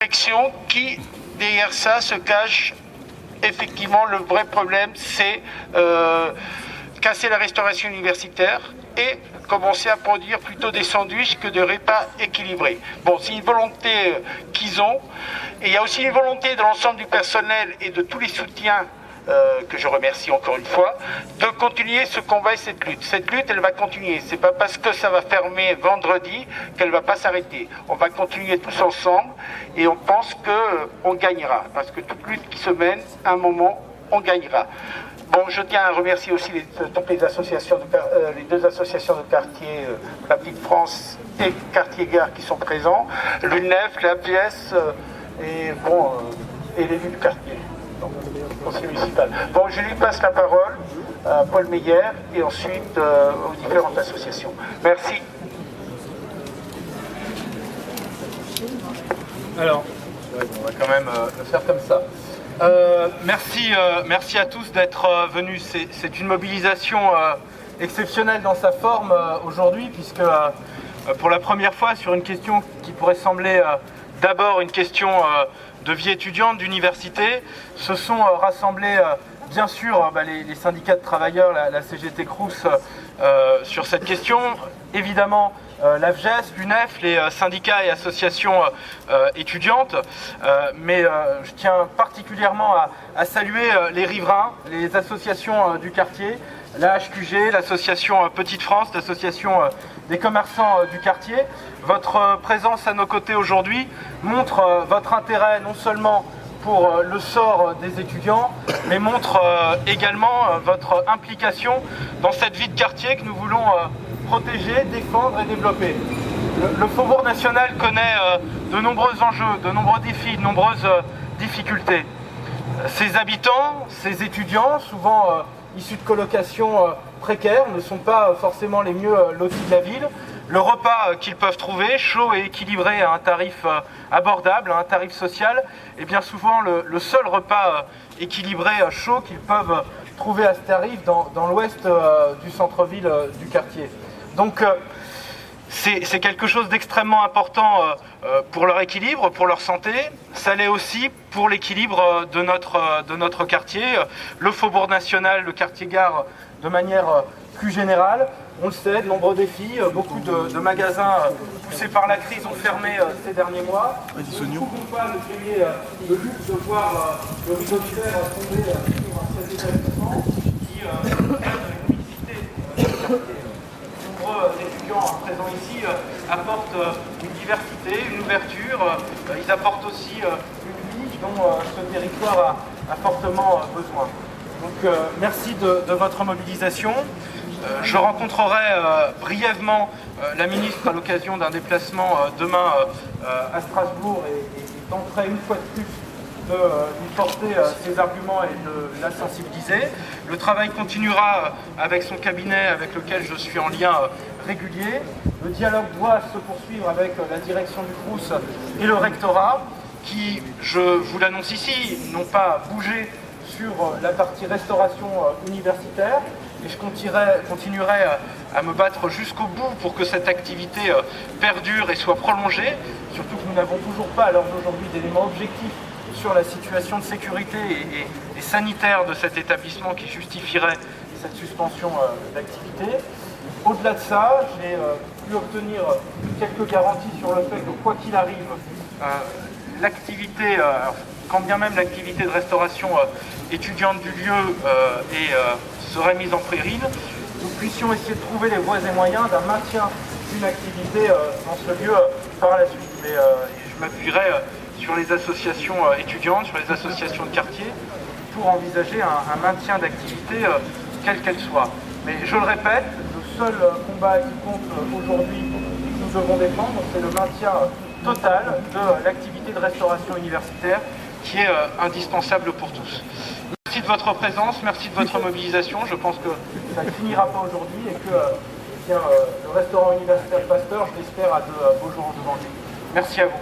réflexion qui, derrière ça, se cache effectivement le vrai problème, c'est casser la restauration universitaire et commencer à produire plutôt des sandwichs que des repas équilibrés. Bon, c'est une volonté qu'ils ont. Et il y a aussi une volonté de l'ensemble du personnel et de tous les soutiens que je remercie encore une fois, de continuer ce combat et cette lutte. Cette lutte, elle va continuer. C'est pas parce que ça va fermer vendredi qu'elle va pas s'arrêter. On va continuer tous ensemble et on pense que on gagnera. Parce que toute lutte qui se mène, à un moment, on gagnera. Bon, je tiens à remercier aussi toutes les associations, les deux associations de quartier, la Petite France et Quartier Gare qui sont présents, l'UNEF, l'APS et bon, et l'élu du quartier. Donc, conseil municipal. Bon, je lui passe la parole à Paul Meyer et ensuite aux différentes associations. Merci. Alors, on va quand même le faire comme ça. Merci à tous d'être venus. C'est une mobilisation exceptionnelle dans sa forme aujourd'hui, puisque pour la première fois, sur une question qui pourrait sembler d'abord une question de vie étudiante, d'université, se sont rassemblés bien sûr les syndicats de travailleurs, la CGT Crous sur cette question, évidemment l'AFGES, l'UNEF, les syndicats et associations étudiantes, mais je tiens particulièrement à saluer les riverains, les associations du quartier, la HQG, l'association Petite France, l'association des commerçants du quartier. Votre présence à nos côtés aujourd'hui montre votre intérêt non seulement pour le sort des étudiants, mais montre également votre implication dans cette vie de quartier que nous voulons protéger, défendre et développer. Le Faubourg National connaît de nombreux enjeux, de nombreux défis, de nombreuses difficultés. Ses habitants, ses étudiants, souvent issus de colocations précaires, ne sont pas forcément les mieux lotis de la ville. Le repas qu'ils peuvent trouver, chaud et équilibré à un tarif abordable, à un tarif social, est bien souvent le seul repas équilibré chaud qu'ils peuvent trouver à ce tarif dans l'ouest du centre-ville du quartier. Donc c'est quelque chose d'extrêmement important pour leur équilibre, pour leur santé. Ça l'est aussi pour l'équilibre de notre quartier, le Faubourg National, le quartier Gare de manière plus générale. On le sait, de nombreux défis, beaucoup de magasins poussés par la crise ont fermé ces derniers mois. Nous ne pouvons pas nous payer le luxe de voir le rideau de fer tomber sur cet établissement qui aide l'humidité. Nombreux étudiants présents ici apportent une diversité, une ouverture, ils apportent aussi une vie dont ce territoire a fortement besoin. Donc merci de votre mobilisation. Je rencontrerai brièvement la ministre à l'occasion d'un déplacement demain à Strasbourg et tenterai une fois de plus de lui porter ses arguments et de la sensibiliser. Le travail continuera avec son cabinet avec lequel je suis en lien régulier. Le dialogue doit se poursuivre avec la direction du Crous et le rectorat qui, je vous l'annonce ici, n'ont pas bougé sur la partie restauration universitaire. Et je continuerai à me battre jusqu'au bout pour que cette activité perdure et soit prolongée, surtout que nous n'avons toujours pas à l'heure d'aujourd'hui d'éléments objectifs sur la situation de sécurité et sanitaire de cet établissement qui justifierait cette suspension d'activité. Au-delà de ça, j'ai pu obtenir quelques garanties sur le fait que quoi qu'il arrive, l'activité, quand bien même l'activité de restauration étudiante du lieu serait mise en péril, nous puissions essayer de trouver les voies et moyens d'un maintien d'une activité dans ce lieu par la suite. Mais je m'appuierai sur les associations étudiantes, sur les associations de quartier, pour envisager un maintien d'activité quelle qu'elle soit. Mais je le répète, le seul combat qui compte aujourd'hui et que nous devons défendre, c'est le maintien total de l'activité de restauration universitaire qui est indispensable pour tous. Merci de votre présence, merci de votre mobilisation. Je pense que ça ne finira pas aujourd'hui et que le restaurant universitaire Pasteur, je l'espère, a de beaux jours devant lui. Merci à vous.